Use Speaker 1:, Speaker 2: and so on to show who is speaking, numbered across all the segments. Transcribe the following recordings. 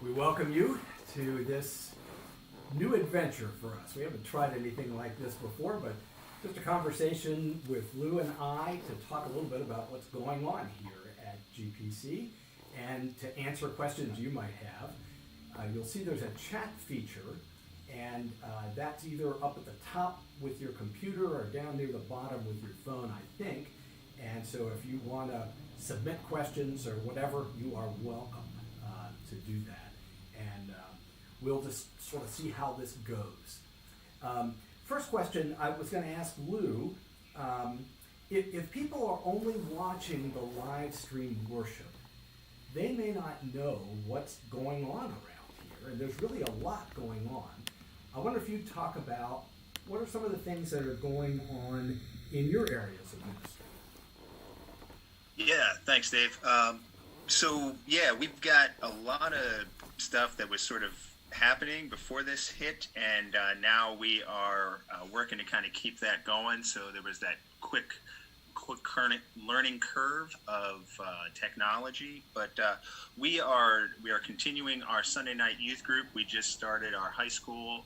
Speaker 1: We welcome you to this new adventure for us. We haven't tried anything like this before, but just a conversation with Lou and I to talk a little bit about what's going on here at GPC and to answer questions you might have. You'll see there's a chat feature, and that's either up at the top with your computer or down near the bottom with your phone, I think. And so if you want to submit questions or whatever, you are welcome to do that. And we'll just sort of see how this goes. First question I was going to ask Lou, if people are only watching the live stream worship, they may not know what's going on around here, and there's really a lot going on. I wonder if you talk about what are some of the things that are going on in your areas of ministry.
Speaker 2: Yeah, thanks, Dave. We've got a lot of stuff that was sort of happening before this hit, and now we are working to kind of keep that going. So there was that quick current learning curve of technology, but we are continuing our Sunday night youth group. We just started our high school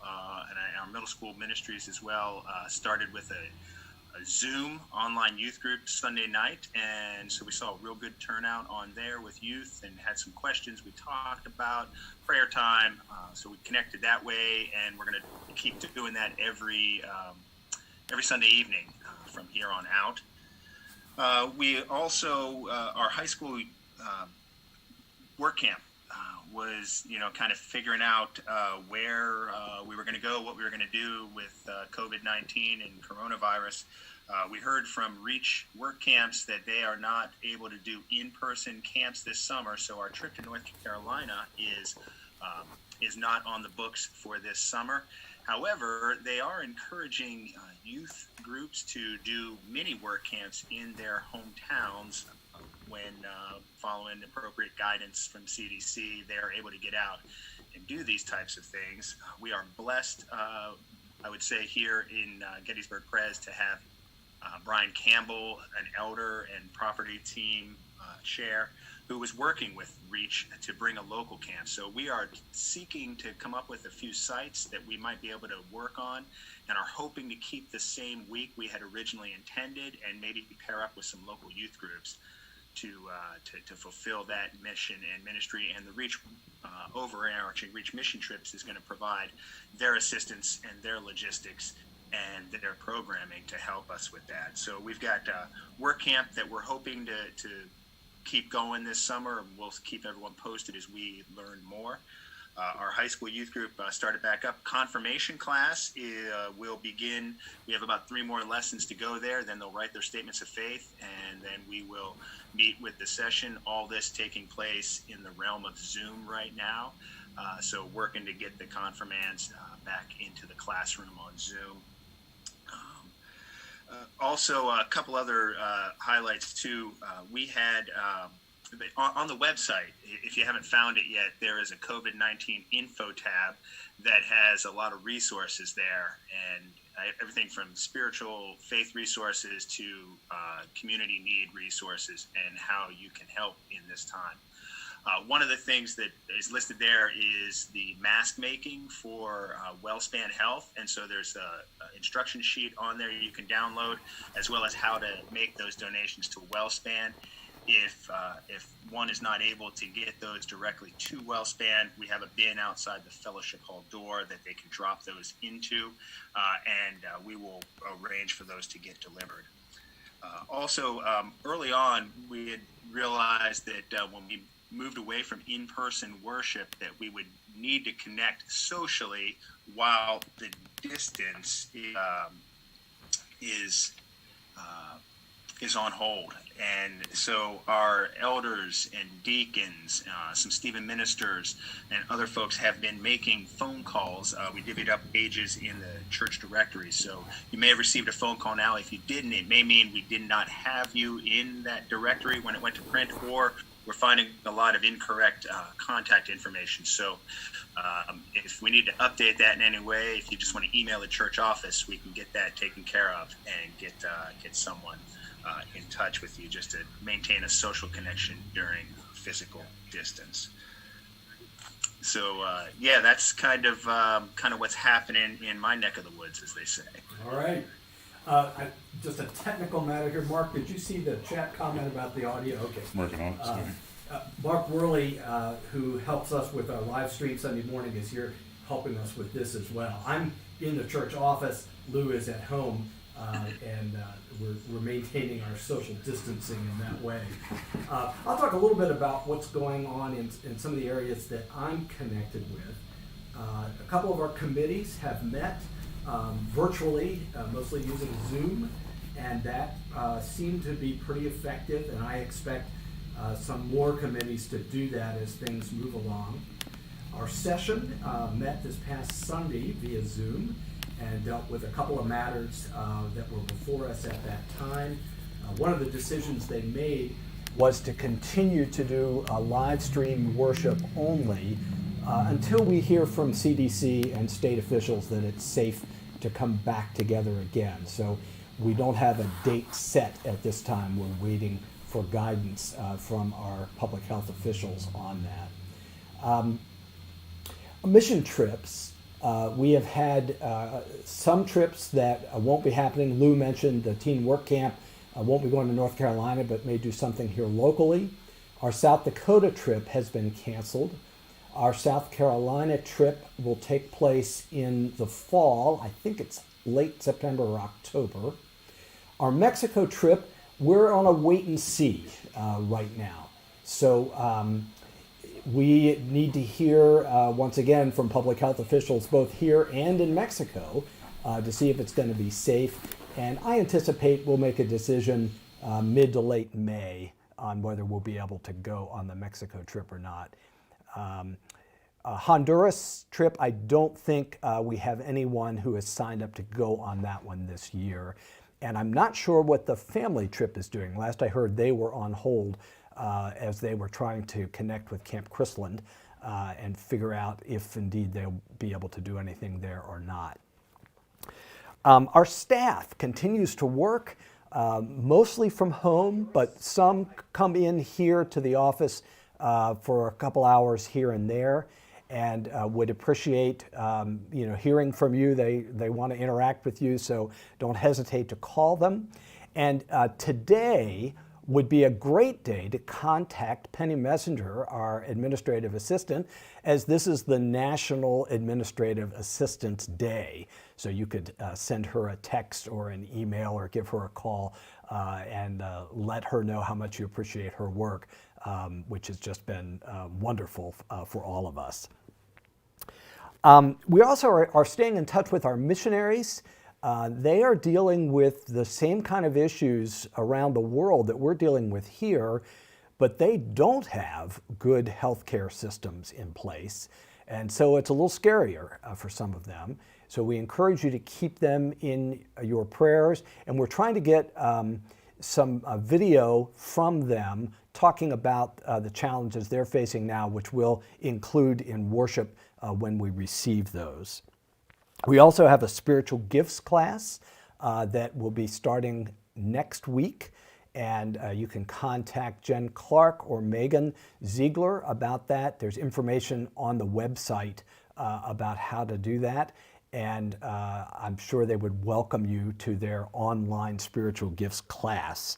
Speaker 2: and our middle school ministries as well. Started with a Zoom online youth group Sunday night, and so we saw a real good turnout on there with youth and had some questions we talked about, prayer time, so we connected that way, and we're going to keep doing that every Sunday evening from here on out. We also, our high school work camp was, kind of figuring out where we were going to go, what we were going to do with COVID-19 and coronavirus. We heard from Reach work camps that they are not able to do in-person camps this summer, so our trip to North Carolina is not on the books for this summer. However, they are encouraging youth groups to do mini work camps in their hometowns when, following appropriate guidance from CDC, they're able to get out and do these types of things. We are blessed, I would say, here in Gettysburg Pres to have Brian Campbell, an elder and property team chair, who was working with Reach to bring a local camp. So we are seeking to come up with a few sites that we might be able to work on, and are hoping to keep the same week we had originally intended, and maybe pair up with some local youth groups to fulfill that mission and ministry. And the Reach overarching Reach mission trips is going to provide their assistance and their logistics and their programming to help us with that. So we've got work camp that we're hoping to keep going this summer, and we'll keep everyone posted as we learn more. Our high school youth group started back up. Confirmation class will begin. We have about 3 more lessons to go there. Then they'll write their statements of faith, and then we will meet with the session. All this taking place in the realm of Zoom right now. So working to get the confirmands back into the classroom on Zoom. Also, a couple other highlights too. We had on the website, if you haven't found it yet, there is a COVID-19 info tab that has a lot of resources there, and everything from spiritual faith resources to community need resources and how you can help in this time. One of the things that is listed there is the mask making for WellSpan Health, and so there's an instruction sheet on there you can download, as well as how to make those donations to WellSpan. If one is not able to get those directly to WellSpan, we have a bin outside the fellowship hall door that they can drop those into, and we will arrange for those to get delivered. Also, early on, we had realized that when we moved away from in-person worship, that we would need to connect socially while the distance is on hold. And so our elders and deacons, some Stephen ministers, and other folks have been making phone calls. We divvied up pages in the church directory. So you may have received a phone call now. If you didn't, it may mean we did not have you in that directory when it went to print, or we're finding a lot of incorrect contact information. So if we need to update that in any way, if you just want to email the church office, we can get that taken care of and get someone in touch with you, just to maintain a social connection during physical distance. Yeah, that's kind of what's happening in my neck of the woods, as they say.
Speaker 1: All right. Just a technical matter here. Mark, did you see the chat comment about the audio? Okay.
Speaker 3: Working on it. Sorry.
Speaker 1: Mark Worley, who helps us with our live stream Sunday morning, is here helping us with this as well. I'm in the church office. Lou is at home, and we're maintaining our social distancing in that way. I'll talk a little bit about what's going on in some of the areas that I'm connected with. A couple of our committees have met virtually, mostly using Zoom, and that seemed to be pretty effective, and I expect some more committees to do that as things move along. Our session met this past Sunday via Zoom and dealt with a couple of matters that were before us at that time. One of the decisions they made was to continue to do a live stream worship only until we hear from CDC and state officials that it's safe to come back together again. So we don't have a date set at this time. We're waiting for guidance from our public health officials on that. Mission trips. We have had some trips that won't be happening. Lou mentioned the teen work camp won't be going to North Carolina, but may do something here locally. Our South Dakota trip has been canceled. Our South Carolina trip will take place in the fall. I think it's late September or October. Our Mexico trip, we're on a wait and see right now. So we need to hear, once again, from public health officials, both here and in Mexico, to see if it's going to be safe. And I anticipate we'll make a decision mid to late May on whether we'll be able to go on the Mexico trip or not. Honduras trip, I don't think we have anyone who has signed up to go on that one this year. And I'm not sure what the family trip is doing. Last I heard, they were on hold as they were trying to connect with Camp Chrisland and figure out if indeed they'll be able to do anything there or not. Our staff continues to work mostly from home, but some come in here to the office for a couple hours here and there, and would appreciate hearing from you. They want to interact with you, so don't hesitate to call them. And today would be a great day to contact Penny Messenger, our administrative assistant, as this is the National Administrative Assistance Day. So you could send her a text or an email or give her a call and let her know how much you appreciate her work, which has just been wonderful for all of us. We also are staying in touch with our missionaries. They are dealing with the same kind of issues around the world that we're dealing with here, but they don't have good healthcare systems in place. And so it's a little scarier for some of them. So we encourage you to keep them in your prayers. And we're trying to get some video from them talking about the challenges they're facing now, which we'll include in worship when we receive those. We also have a spiritual gifts class that will be starting next week, and you can contact Jen Clark or Megan Ziegler about that. There's information on the website about how to do that, and I'm sure they would welcome you to their online spiritual gifts class.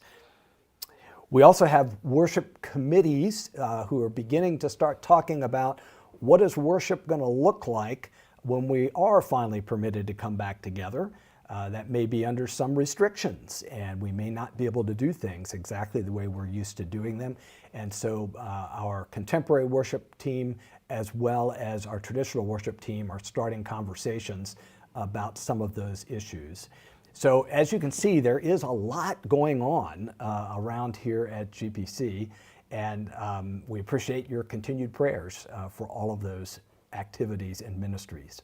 Speaker 1: We also have worship committees who are beginning to start talking about what is worship going to look like when we are finally permitted to come back together. That may be under some restrictions, and we may not be able to do things exactly the way we're used to doing them. And so our contemporary worship team, as well as our traditional worship team, are starting conversations about some of those issues. So as you can see, there is a lot going on around here at GPC, and we appreciate your continued prayers for all of those activities and ministries.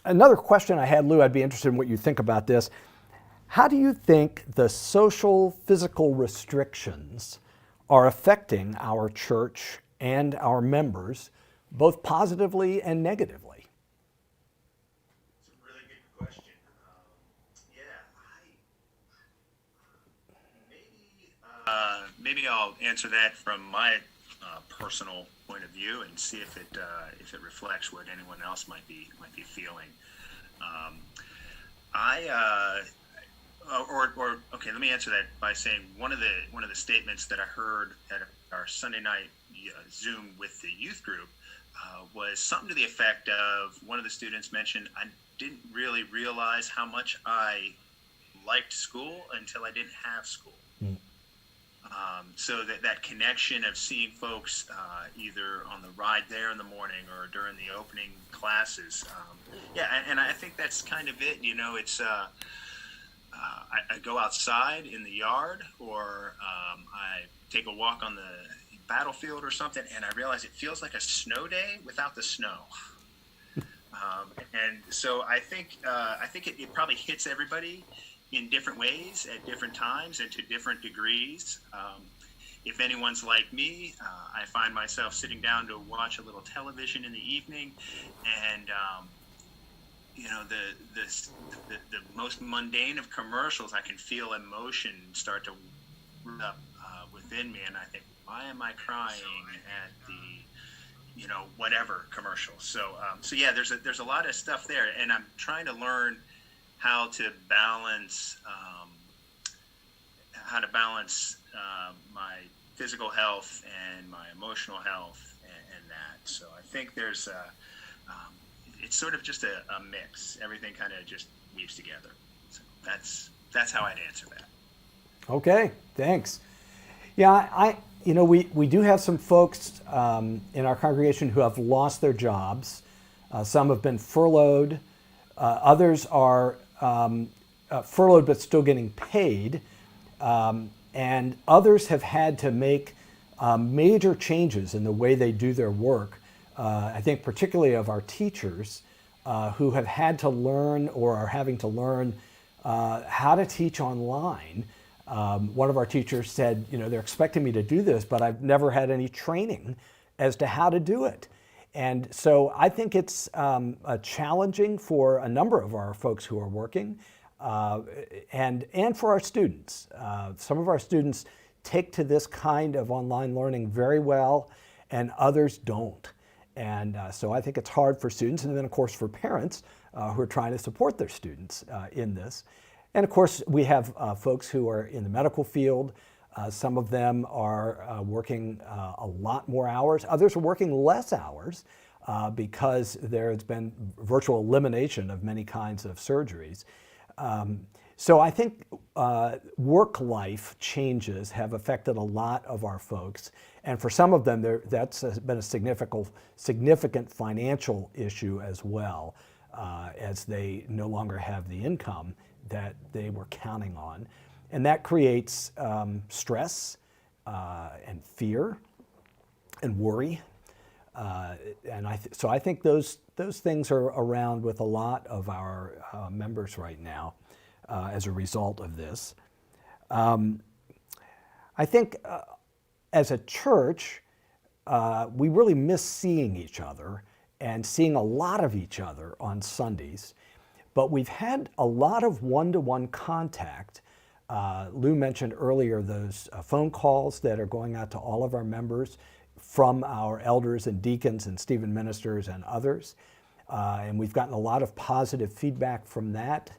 Speaker 1: Another question I had, Lou, I'd be interested in what you think about this. How do you think the social, physical restrictions are affecting our church and our members, both positively and negatively?
Speaker 2: It's a really good question. Maybe I'll answer that from my personal point point of view and see if it reflects what anyone else might be feeling. Okay, let me answer that by saying one of the statements that I heard at our Sunday night Zoom with the youth group was something to the effect of, one of the students mentioned, I didn't really realize how much I liked school until I didn't have school. So that connection of seeing folks either on the ride there in the morning or during the opening classes. And I think that's kind of it. It's I go outside in the yard, or I take a walk on the battlefield or something, and I realize it feels like a snow day without the snow. And so I think it probably hits everybody in different ways at different times and to different degrees. If anyone's like me, I find myself sitting down to watch a little television in the evening, and the most mundane of commercials, I can feel emotion start to root up within me, and I think, why am I crying at the whatever commercial? So yeah, there's a lot of stuff there, and I'm trying to learn how to balance my physical health and my emotional health and that. So I think there's it's sort of just a mix. Everything kind of just weaves together. So that's how I'd answer that.
Speaker 1: Okay, thanks. Yeah, we do have some folks in our congregation who have lost their jobs. Some have been furloughed. Others are furloughed but still getting paid. And others have had to make major changes in the way they do their work. I think particularly of our teachers who have had to learn or are having to learn how to teach online. One of our teachers said, they're expecting me to do this, but I've never had any training as to how to do it. And so I think it's challenging for a number of our folks who are working and for our students. Some of our students take to this kind of online learning very well, and others don't. And so I think it's hard for students, and then of course for parents who are trying to support their students in this. And of course we have folks who are in the medical field. Some of them are working a lot more hours. Others are working less hours because there has been virtual elimination of many kinds of surgeries. So I think work-life changes have affected a lot of our folks. And for some of them, that's been a significant financial issue as well, as they no longer have the income that they were counting on. And that creates stress and fear and worry. So I think those things are around with a lot of our members right now as a result of this. I think as a church, we really miss seeing each other and seeing a lot of each other on Sundays. But we've had a lot of one-to-one contact. Lou mentioned earlier those phone calls that are going out to all of our members from our elders and deacons and Stephen ministers and others. And we've gotten a lot of positive feedback from that.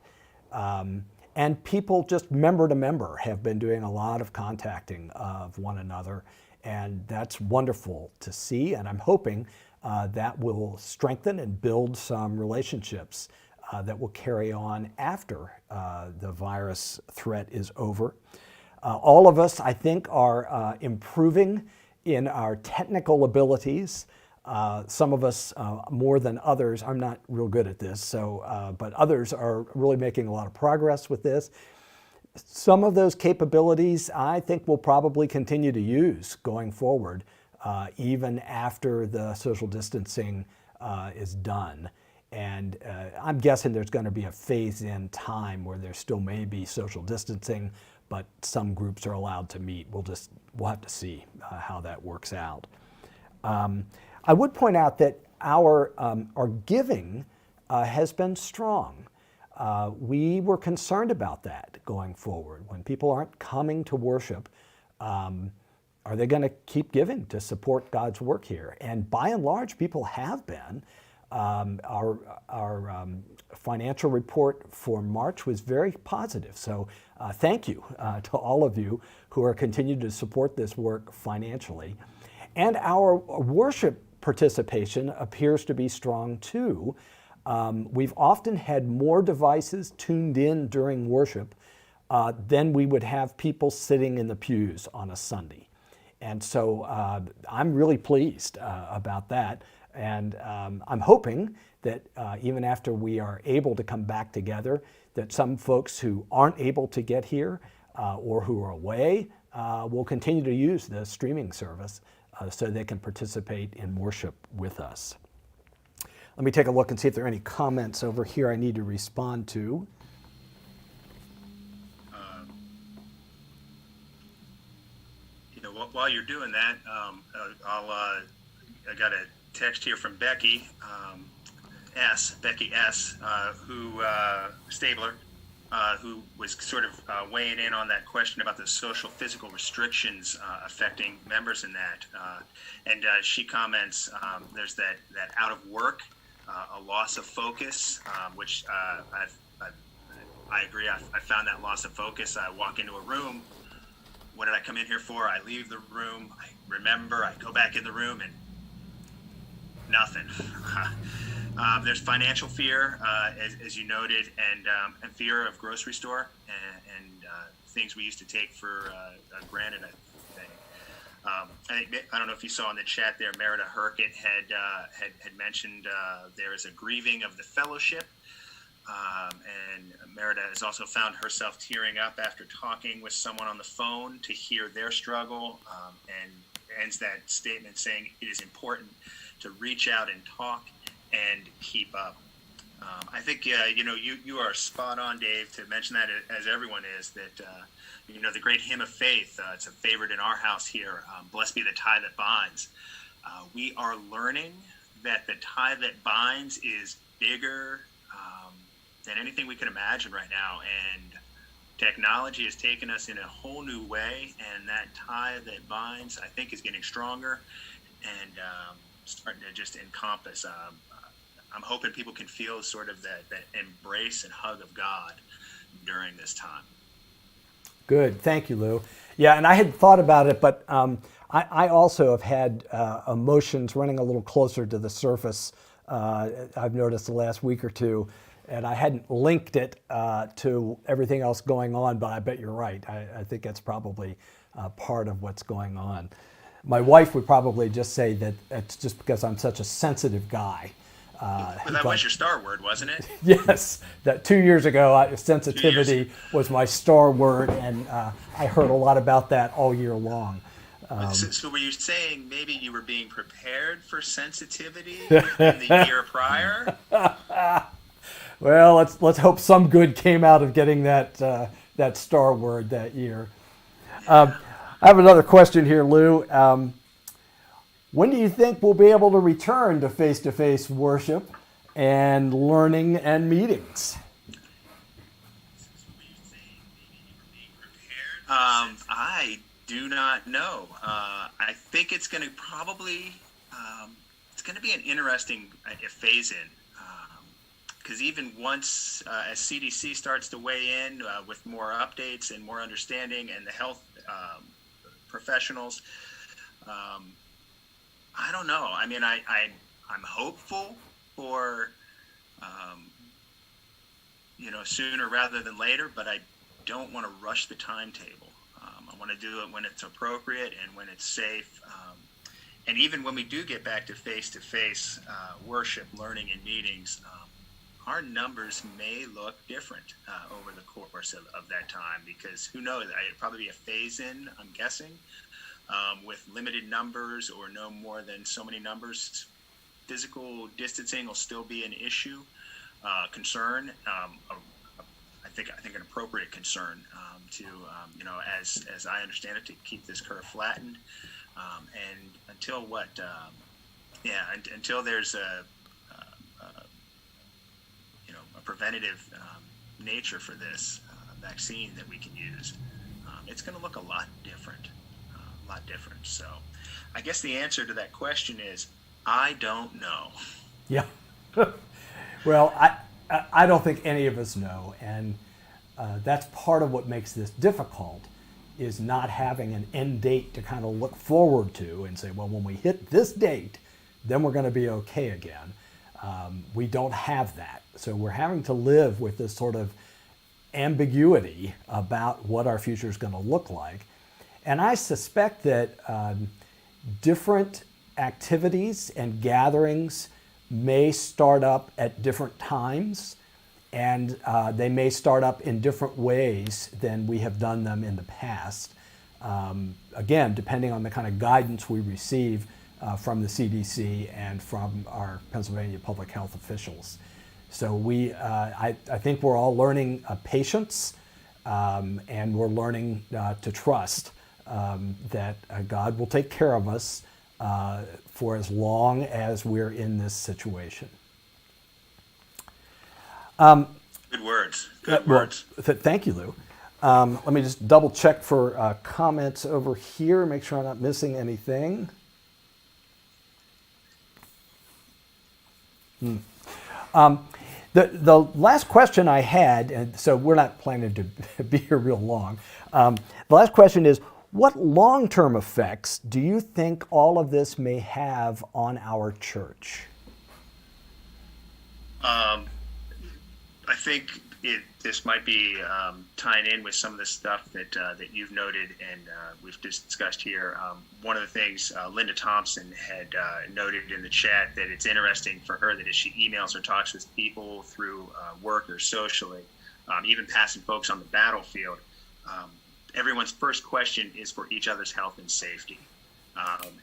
Speaker 1: And people just member to member have been doing a lot of contacting of one another. And that's wonderful to see. And I'm hoping that will strengthen and build some relationships that will carry on after the virus threat is over. All of us, I think, are improving in our technical abilities. Some of us more than others. I'm not real good at this, but others are really making a lot of progress with this. Some of those capabilities I think we'll probably continue to use going forward, even after the social distancing is done. And I'm guessing there's going to be a phase-in time where there still may be social distancing, but some groups are allowed to meet. We'll have to see how that works out. I would point out that our giving has been strong. We were concerned about that going forward. When people aren't coming to worship, are they going to keep giving to support God's work here? And by and large, people have been. Our financial report for March was very positive. So thank you to all of you who are continuing to support this work financially. And our worship participation appears to be strong too. We've often had more devices tuned in during worship than we would have people sitting in the pews on a Sunday. And so I'm really pleased about that. And I'm hoping that even after we are able to come back together, that some folks who aren't able to get here or who are away will continue to use the streaming service so they can participate in worship with us. Let me take a look and see if there are any comments over here I need to respond to.
Speaker 2: While you're doing that, I got a text here from Becky S, who Stabler, who was sort of weighing in on that question about the social physical restrictions affecting members in that, and she comments there's that out of work, a loss of focus, which I agree. I found that loss of focus. I walk into a room. What did I come in here for? I leave the room. I remember. I go back in the room and nothing. There's financial fear, as you noted, and fear of grocery store and things we used to take for granted. I don't know if you saw in the chat there, Merida Herkett had mentioned there is a grieving of the fellowship. And Merida has also found herself tearing up after talking with someone on the phone to hear their struggle, and ends that statement saying it is important to reach out and talk and keep up. I think you are spot on, Dave, to mention that, as everyone is, that the great hymn of faith. It's a favorite in our house here. Blessed be the tie that binds. We are learning that the tie that binds is bigger than anything we can imagine right now, and technology has taken us in a whole new way, and that tie that binds, I think, is getting stronger and starting to just encompass. I'm hoping people can feel sort of that embrace and hug of God during this time.
Speaker 1: Good, thank you, Lou. Yeah, and I had thought about it, but I also have had emotions running a little closer to the surface. I've noticed the last week or two. And I hadn't linked it to everything else going on, but I bet you're right. I think that's probably part of what's going on. My wife would probably just say that it's just because I'm such a sensitive guy.
Speaker 2: Well, that was your star word, wasn't it?
Speaker 1: Yes, that 2 years ago, sensitivity was my star word, and I heard a lot about that all year long.
Speaker 2: So were you saying maybe you were being prepared for sensitivity in the year prior?
Speaker 1: Well, let's hope some good came out of getting that star word that year. I have another question here, Lou. When do you think we'll be able to return to face-to-face worship and learning and meetings?
Speaker 2: I do not know. I think it's going to probably it's going to be an interesting phase in. Because even once, as CDC starts to weigh in with more updates and more understanding, and the health professionals, I don't know. I mean, I'm hopeful for, sooner rather than later, but I don't want to rush the timetable. I want to do it when it's appropriate and when it's safe. And even when we do get back to face-to-face worship, learning, and meetings, our numbers may look different over the course of that time, because who knows? It'd probably be a phase-in, I'm guessing, with limited numbers or no more than so many numbers. Physical distancing will still be an issue, concern. I think an appropriate concern to, as I understand it, to keep this curve flattened, and until until there's a preventative nature for this vaccine that we can use, it's going to look a lot different lot different. So I guess the answer to that question is, I don't know.
Speaker 1: Yeah. Well, I don't think any of us know, and that's part of what makes this difficult, is not having an end date to kind of look forward to and say, well, when we hit this date, then we're going to be okay again. We don't have that. So we're having to live with this sort of ambiguity about what our future is going to look like. And I suspect that different activities and gatherings may start up at different times, and they may start up in different ways than we have done them in the past. Again, depending on the kind of guidance we receive from the CDC and from our Pennsylvania public health officials. So I think we're all learning patience, and we're learning to trust that God will take care of us for as long as we're in this situation.
Speaker 2: Good words. Good words.
Speaker 1: Thank you, Lou. Let me just double check for comments over here, make sure I'm not missing anything. The last question I had, and so we're not planning to be here real long. The last question is, what long-term effects do you think all of this may have on our church?
Speaker 2: I think this might be tying in with some of the stuff that you've noted and we've discussed here. One of the things Linda Thompson had noted in the chat, that it's interesting for her that as she emails or talks with people through work or socially, even passing folks on the battlefield, everyone's first question is for each other's health and safety.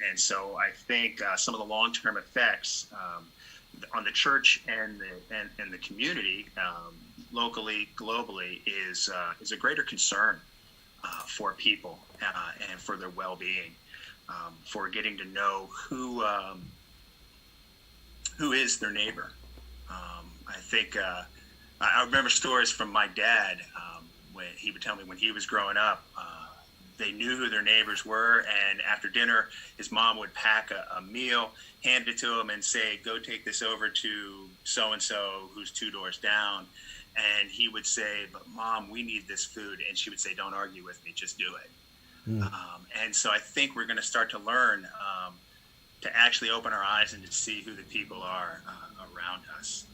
Speaker 2: And so I think some of the long-term effects on the church and the community, locally, globally, is a greater concern for people and for their well-being, for getting to know who is their neighbor. I think I remember stories from my dad when he would tell me when he was growing up. They knew who their neighbors were, and after dinner, his mom would pack a meal, hand it to him, and say, "Go take this over to so-and-so who's 2 doors down." And he would say, "But Mom, we need this food." And she would say, "Don't argue with me, just do it." And so I think we're going to start to learn to actually open our eyes and to see who the people are around us.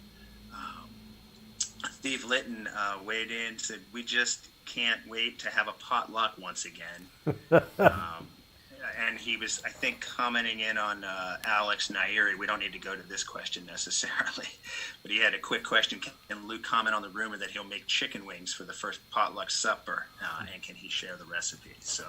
Speaker 2: Steve Litton weighed in and said, "We just can't wait to have a potluck once again." And he was, I think, commenting in on Alex Nairi. We don't need to go to this question necessarily, but he had a quick question. Can Luke comment on the rumor that he'll make chicken wings for the first potluck supper, and can he share the recipe? So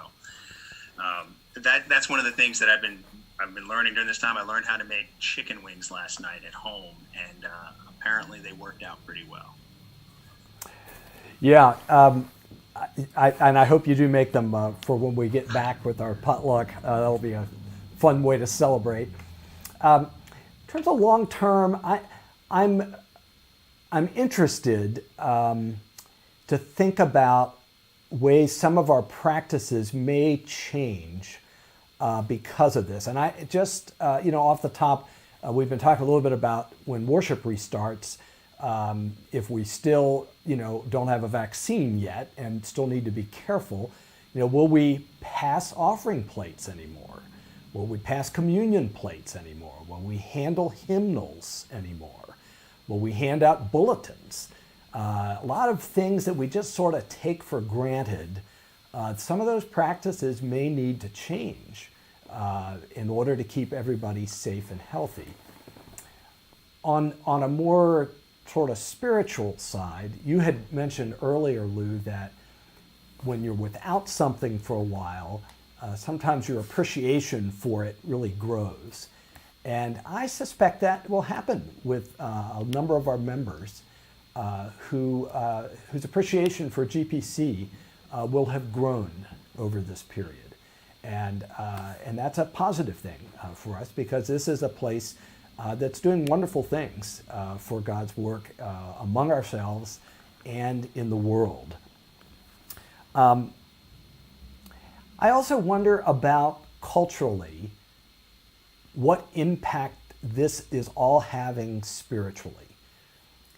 Speaker 2: that's one of the things that I've been learning during this time. I learned how to make chicken wings last night at home, and apparently they worked out pretty well.
Speaker 1: Yeah, I hope you do make them for when we get back with our potluck. That'll be a fun way to celebrate. In terms of long term, I'm interested to think about ways some of our practices may change because of this. And I just, off the top, we've been talking a little bit about when worship restarts. If we still, don't have a vaccine yet and still need to be careful, will we pass offering plates anymore? Will we pass communion plates anymore? Will we handle hymnals anymore? Will we hand out bulletins? A lot of things that we just sort of take for granted. Some of those practices may need to change in order to keep everybody safe and healthy. On a more sort of spiritual side, you had mentioned earlier, Lou, that when you're without something for a while, sometimes your appreciation for it really grows. And I suspect that will happen with a number of our members whose appreciation for GPC will have grown over this period. And that's a positive thing for us, because this is a place that's doing wonderful things for God's work among ourselves and in the world. I also wonder about culturally what impact this is all having spiritually.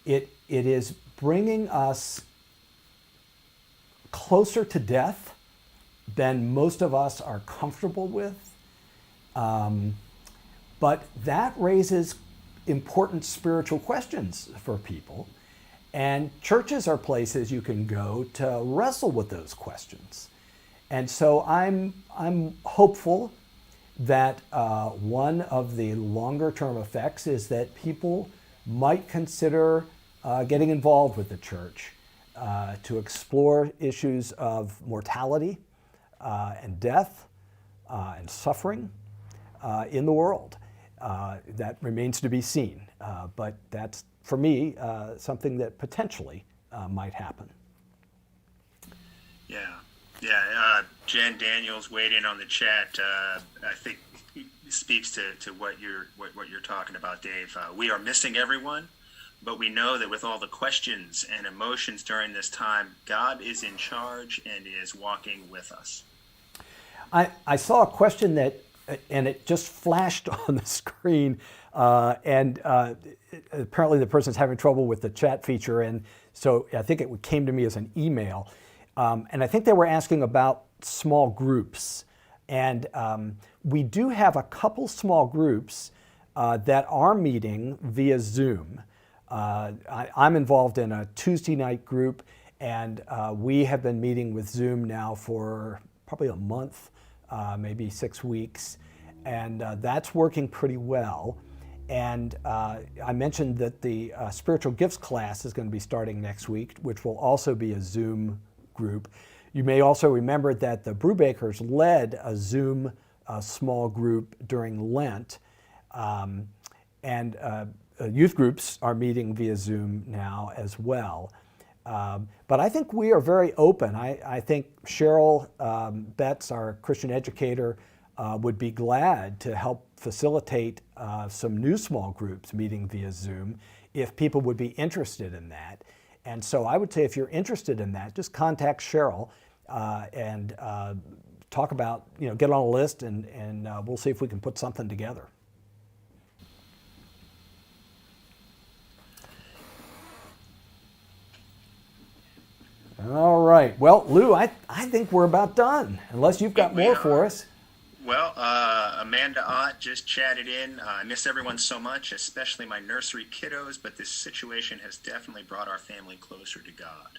Speaker 1: It is bringing us closer to death than most of us are comfortable with. But that raises important spiritual questions for people. And churches are places you can go to wrestle with those questions. And so I'm hopeful that one of the longer term effects is that people might consider getting involved with the church to explore issues of mortality and death and suffering in the world. That remains to be seen, but that's, for me, something that potentially might happen.
Speaker 2: Yeah. Jen Daniels weighed in on the chat. I think speaks to what you're talking about, Dave. We are missing everyone, but we know that with all the questions and emotions during this time, God is in charge and is walking with us.
Speaker 1: I saw a question that, and it just flashed on the screen, and apparently the person's having trouble with the chat feature, and so I think it came to me as an email. And I think they were asking about small groups. And we do have a couple small groups that are meeting via Zoom. I'm involved in a Tuesday night group, and we have been meeting with Zoom now for probably a month, maybe 6 weeks. And that's working pretty well. And I mentioned that the spiritual gifts class is going to be starting next week, which will also be a Zoom group. You may also remember that the Brewbakers led a Zoom small group during Lent. And youth groups are meeting via Zoom now as well. But I think we are very open. I think Cheryl Betts, our Christian educator, would be glad to help facilitate some new small groups meeting via Zoom if people would be interested in that. And so I would say if you're interested in that, just contact Cheryl and talk about, get on a list, and we'll see if we can put something together. All right. Well, Lou, I think we're about done, unless you've got more for us.
Speaker 2: Well, Amanda Ott just chatted in. I miss everyone so much, especially my nursery kiddos, but this situation has definitely brought our family closer to God.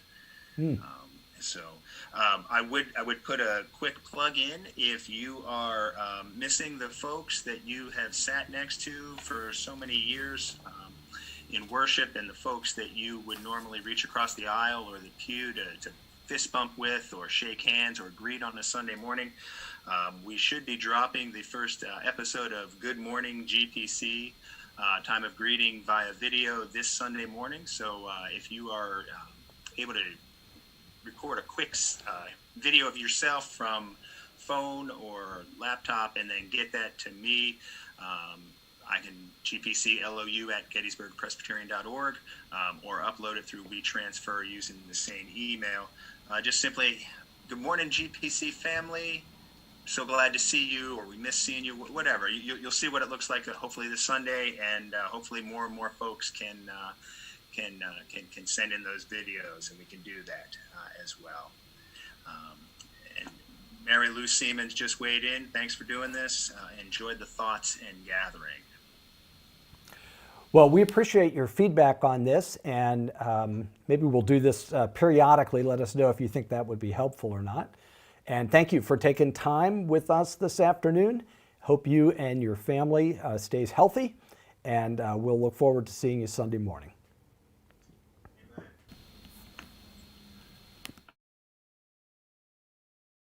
Speaker 2: I would put a quick plug in if you are missing the folks that you have sat next to for so many years in worship, and the folks that you would normally reach across the aisle or the pew to fist bump with or shake hands or greet on a Sunday morning. We should be dropping the first episode of Good Morning GPC, time of greeting via video this Sunday morning. So if you are able to record a quick video of yourself from phone or laptop and then get that to me, I can GPCLOU at GettysburgPresbyterian.org or upload it through WeTransfer using the same email. Just simply, good morning, GPC family. So glad to see you, or we miss seeing you, whatever. You'll see what it looks like hopefully this Sunday, and hopefully more and more folks can send in those videos, and we can do that as well. And Mary Lou Siemens just weighed in. Thanks for doing this. Enjoyed the thoughts and gathering.
Speaker 1: Well, we appreciate your feedback on this, and maybe we'll do this periodically. Let us know if you think that would be helpful or not. And thank you for taking time with us this afternoon. Hope you and your family stays healthy, and we'll look forward to seeing you Sunday morning.